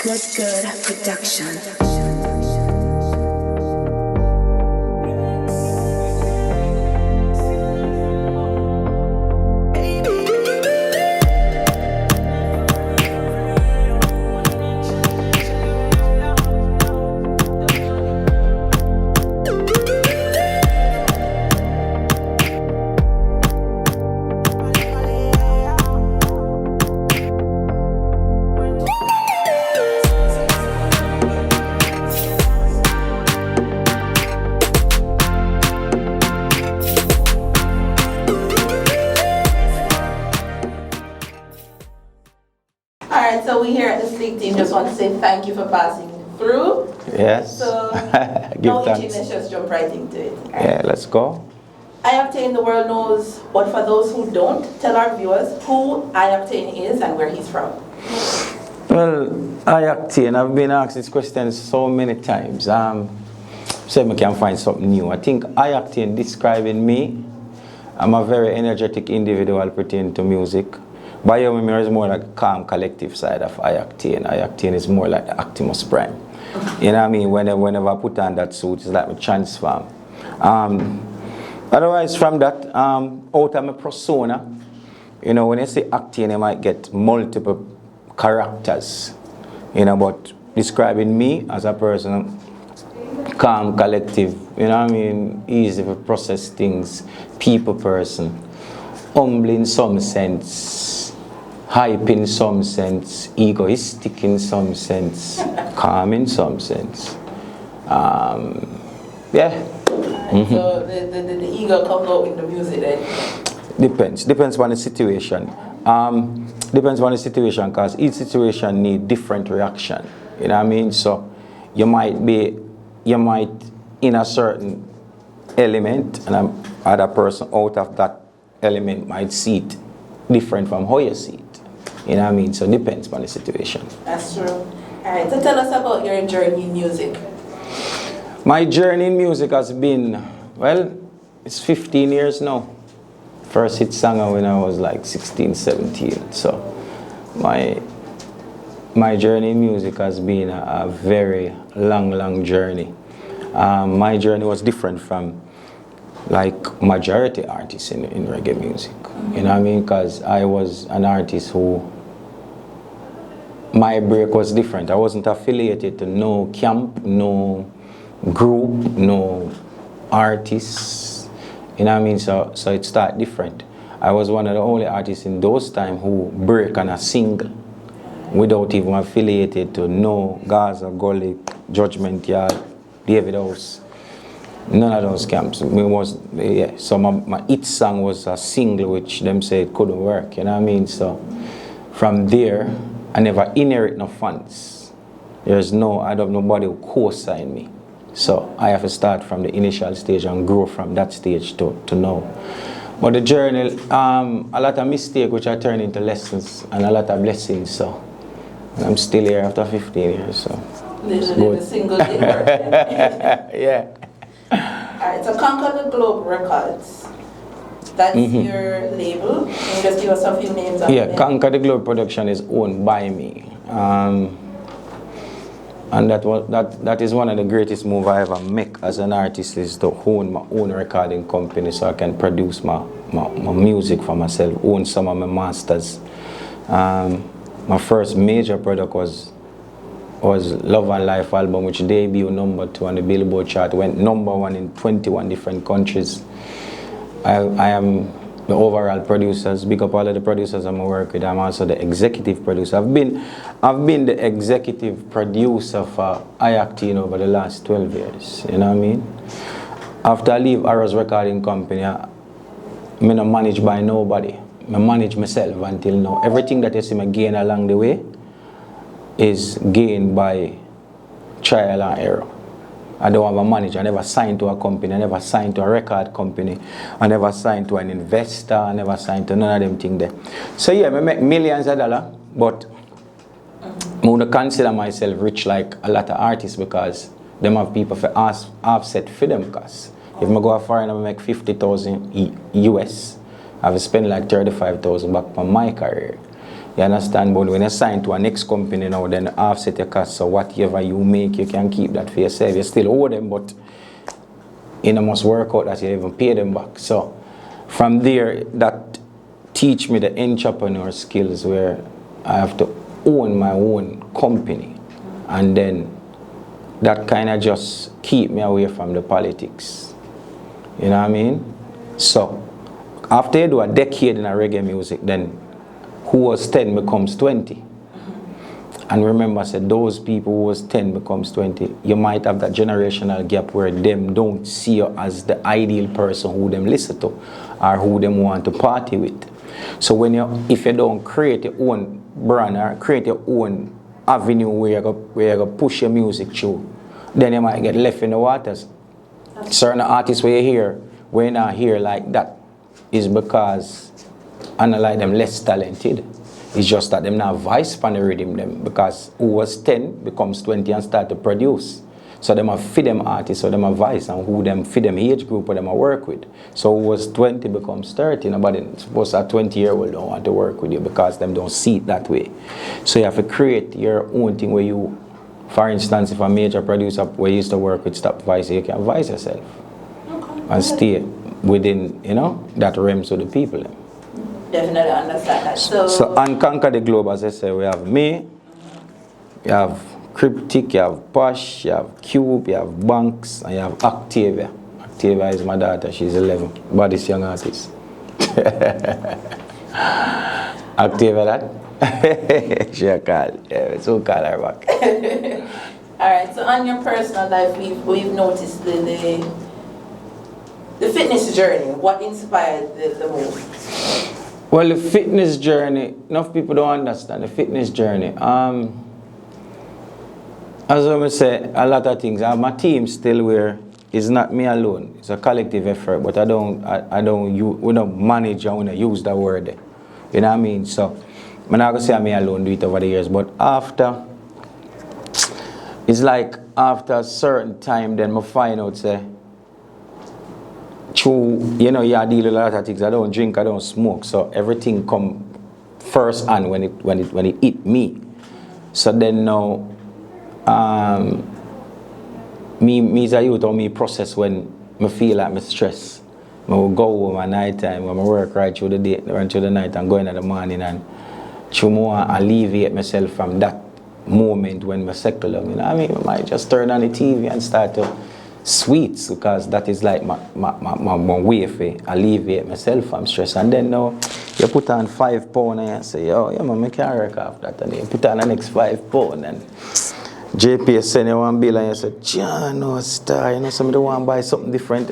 Good production. Alright, so we here at the Sleek team just want to say thank you for passing through. Yes. So Give thanks. let's just jump right into it. Yeah, let's go. I-Octane, the world knows, but for those who don't, tell our viewers who I-Octane is and where he's from. Well, I-Octane, I've been asked this question so many times. So I can find something new. I think I-Octane describing me, I'm a very energetic individual pertaining to music. Biometer is more like a calm, collective side of I-Octane. I-Octane is more like the Optimus Prime. You know what I mean? Whenever I put on that suit, it's like a transform. Otherwise, from that, out of my persona, you know, when you say Octane, you might get multiple characters. You know, but describing me as a person, calm, collective, you know what I mean? Easy to process things, people person, humble in some sense, hype in some sense, egoistic in some sense, calm in some sense. Yeah. So the ego comes out in the music then? Depends on the situation. Depends on the situation, because each situation needs different reaction. You know what I mean? So you might in a certain element, and other person out of that element might see it different from how you see it. You know what I mean? So it depends on the situation. That's true. Alright, so tell us about your journey in music. My journey in music has been, well, it's 15 years now. First hit song when I was like 16, 17. So my journey in music has been a very long journey. My journey was different from like majority artists in reggae music. You know what I mean? Because I was an artist who, my break was different. I wasn't affiliated to no camp, no group, no artists. You know what I mean? So it started different. I was one of the only artists in those times who break on a single without even affiliated to no Gaza, Gully, Judgment Yard, David House. None of those camps. So my hit song was a single which them said couldn't work, you know what I mean? So from there, I never inherit no funds. I don't have nobody who co-sign me. So I have to start from the initial stage and grow from that stage to now. But the journey, a lot of mistakes which I turn into lessons and a lot of blessings. So I'm still here after 15 years. So Living a single day work. yeah. Alright, so Conquer the Globe Records. That's your label. Can you just give us a few names of Yeah, Conquer the Globe production is owned by me. And that is one of the greatest moves I ever make as an artist, is to own my own recording company so I can produce my music for myself, own some of my masters. My first major product was Love and Life album, which debuted #2 on the Billboard chart, went #1 in 21 different countries. I am the overall producers. Big up all of the producers I'm work with. I'm also the executive producer. I've been the executive producer for I-Octane over the last 12 years. You know what I mean? After I leave Arrow's recording company, I'm not managed by nobody. I manage myself until now. Everything that you see me gain along the way is gained by trial and error. I don't have a manager. I never signed to a company. I never signed to a record company. I never signed to an investor. I never signed to none of them things there. So yeah, I make millions of dollars, but I would consider myself rich like a lot of artists, because them have people for offset for them costs. If I go foreign and I make 50,000 US, I have to spend like 35,000 back on my career. You understand? But when you sign to a next company now, then offset your costs. So whatever you make, you can keep that for yourself. You still owe them, but you know, must work out that you even pay them back. So from there, that teach me the entrepreneur skills where I have to own my own company. And then that kind of just keep me away from the politics. You know what I mean? So after you do a decade in a reggae music, then who was 10 becomes 20. And remember, I said those people who was 10 becomes 20, you might have that generational gap where them don't see you as the ideal person who them listen to or who them want to party with. So when if you don't create your own brand or create your own avenue where you go push your music through, then you might get left in the waters. Certain artists where you hear, where you not hear like that, is because I don't like them less talented. It's just that them not voice pan the rhythm them, because who was 10 becomes 20 and start to produce. So them have feed them artists, so them have voice, and who them feed them age group or them work with. So who was 20 becomes 30. Nobody suppose a 20-year-old don't want to work with you because them don't see it that way. So you have to create your own thing where you, for instance, if a major producer where you used to work with stop voice, you can voice yourself. Okay. And stay within, you know, that realms of the people. Definitely understand that. So and conquer the globe, as I say, we have me, you have Cryptic, you have Posh, you have Cube, you have Banks, and you have Octavia. Octavia is my daughter, she's 11, baddest young artist. Octavia that? She a call, yeah, so call her back. Alright, so on your personal life, we've noticed the fitness journey. What inspired the most? Well, the fitness journey, enough people don't understand the fitness journey. As I say, a lot of things. I have my team still where it's not me alone. It's a collective effort, but we don't manage and we don't use that word. You know what I mean? So I'm not gonna say me alone do it over the years, but it's like after a certain time, then I find out say, true, you know, I deal with a lot of things. I don't drink, I don't smoke, so everything come first hand when it hit me. So then now, me as a youth, or me process when I feel like I'm stressed. I will go home at night time when I work right through the day, run through the night and go in the morning, and through more alleviate myself from that moment when I settle down. You know what I mean? I might just turn on the TV and start to sweets, because that is like my way to alleviate myself from stress. And then now you put on 5 pounds and you say, yo, yeah man, I can't work off that. And you put on the next 5 pounds and JP send you one bill and you say, John, no star, you know, somebody want to buy something different.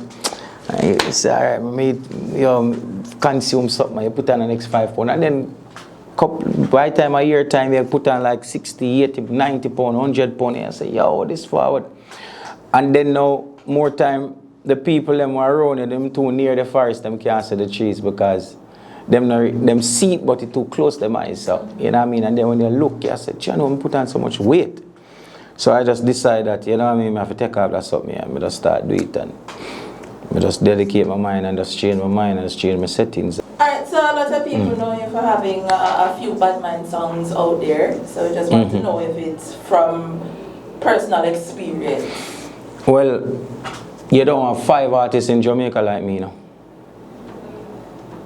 And you say, alright, consume something, and you put on the next 5 pounds. And then by the time a year time, you put on like 60, 80, 90 pounds, 100 pounds, and you say, yo, this forward. And then now, more time, the people them are around you, them too near the forest, them can't see the trees because them see it, but it's too close to them eyes. So, you know what I mean? And then when you look, you say, you know, I put on so much weight. So I just decided that, you know what I mean, I have to take off that something and I just start doing it, and I just dedicate my mind and just change my mind and just change my settings. Alright, so a lot of people know you for having a few badmind songs out there. So I just want to know if it's from personal experience. Well, you don't have 5 artists in Jamaica like me, you know.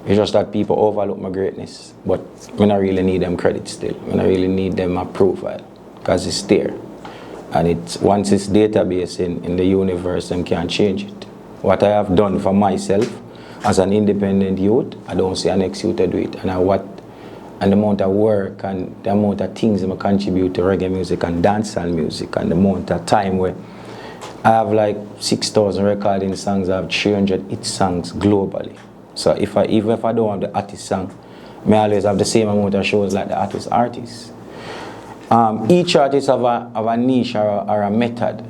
It's just that people overlook my greatness. But I don't really need them credit still. I don't really need them a profile, because it's there. And once it's database in the universe, them can't change it. What I have done for myself as an independent youth, I don't see an next youth to do it. And the amount of work and the amount of things that I contribute to reggae music and dancehall music, and the amount of time where I have like 6,000 recording songs, I have 300 hit songs globally. So even if I don't have the artist song, I always have the same amount of shows like the artist. Each artist have a niche or a method.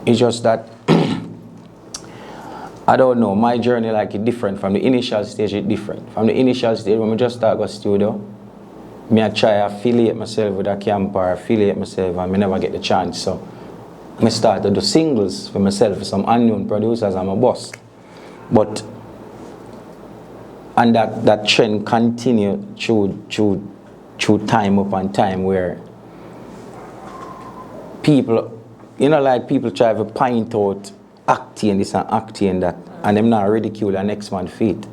It's just that I don't know, my journey like it different. From the initial stage, it's different. From the initial stage, when I just start go studio, I try to affiliate myself with a camper, affiliate myself, and I never get the chance. So I start to do singles for myself, for some unknown producers. I'm a boss. And that trend continued through through time upon time where people, like people try to point out Octane this and Octane that, and them not ridicule the next man feet.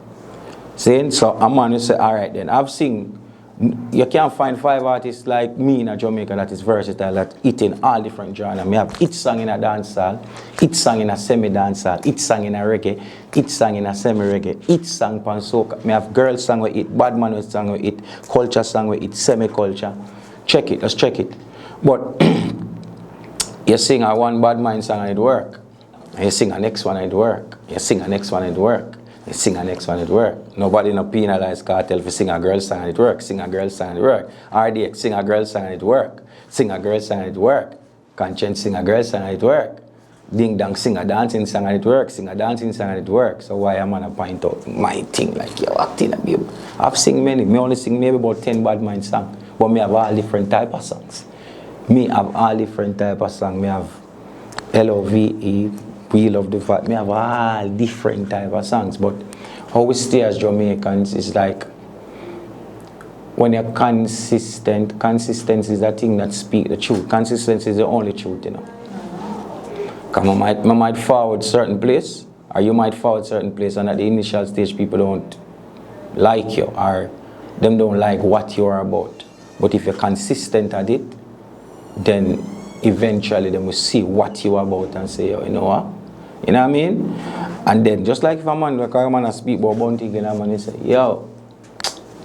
See? So a man will say, alright then, I've seen, you can't find 5 artists like me in Jamaica that is versatile, that hit in all different genres. We have hit song in a dancehall, hit song in a semi-dancehall, hit song in a reggae, hit song in a semi-reggae, hit song pan soca. We have girl song with it, bad man with song with it, culture song with it, semi-culture. Check it, let's check it. But you sing a one bad mind song and it work. And you sing a next one and it work. You sing a next one and it work. You sing a next one, it work. Nobody no penalize cartel for sing a girl song and it work. Sing a girl song and it work. RDX sing a girl song and it work. Sing a girl song and it work. Conscience sing a girl song and it work. Ding Dong sing a dancing song and it work. Sing a dancing song and it work. So why am I gonna point out my thing like yo acting a babe? I've sing many. Me only sing maybe about 10 bad mind songs. But me have all different type of songs. Me have all different type of songs. Me have LOVE. We love the fact we have all different type of songs, but how we stay as Jamaicans is like when you're consistent. Consistency is the thing that speaks the truth. Consistency is the only truth, Because I might forward certain place, or you might forward certain place, and at the initial stage people don't like you, or them don't like what you are about. But if you're consistent at it, then eventually they will see what you are about and say, you know what? You know what I mean? And then just like if a man speak about bounty, and a man say, yo,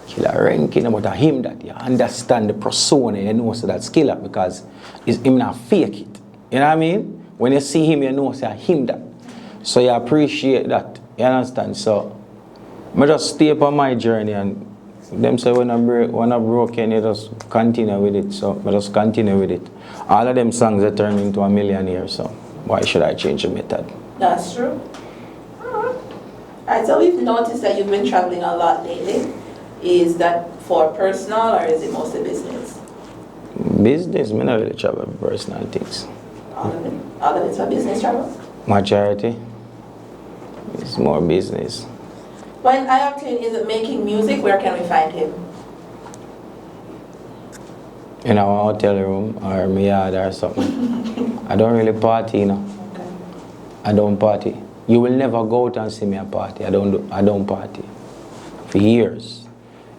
killer ranking about him that you understand the persona, you know so that's killer because him not fake it. You know what I mean? When you see him, you know say him that. So you appreciate that. You understand? So I just stay upon my journey and them say when I'm broken, you just continue with it. So I just continue with it. All of them songs that turn into a millionaire, so why should I change the method? That's true. Alright, so we've noticed that you've been traveling a lot lately. Is that for personal or is it mostly business? Business, I don't really travel for personal things. All of it? All of it's for business travel? Majority. It's more business. When I-Octane isn't making music, where can we find him? In our hotel room or my yard or something. I don't really party, Okay. I don't party. You will never go out and see me a party. I don't party. For years.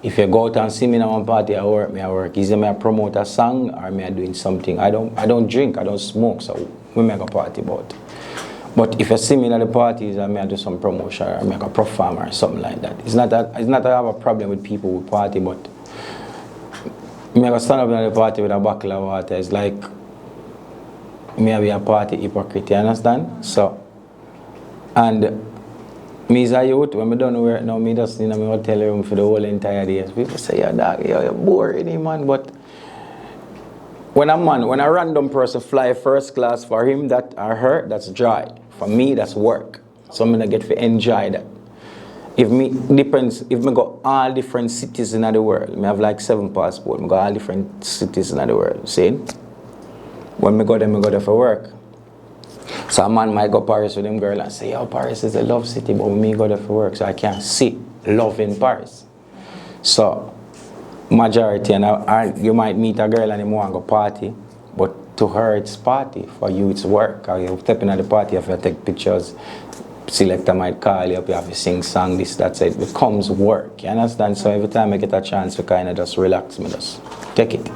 If you go out and see me in one party, I work. Is it me I promote a song or me I doing something? I don't drink, I don't smoke, so we make a party about. But if you see me at the parties, I may do some promotion or make a perform or something like that. It's not that I have a problem with people who party, but me I stand up at the party with a bottle of water. It's like me be a party hypocrite, you understand? So, and me as a youth, when I don't work now, me just in my hotel room for the whole entire day. People say, yeah, dog, you're boring, man. But when a random person fly first class, for him that or her, that's joy. For me, that's work. So I'm gonna get to enjoy that. If me go all different cities in the world, me have like 7 passports, me go all different cities in the world. See? When me go there for work. So a man might go Paris with them girl and say, yo, Paris is a love city, but me go there for work, so I can't see love in Paris. So majority, and you might meet a girl and you want to go party, but to her it's party, for you it's work. Or you step in at the party, you have to take pictures, selector might call you up, you have to sing song, this, that, so it becomes work, you understand? So every time I get a chance to kind of just relax, me just take it.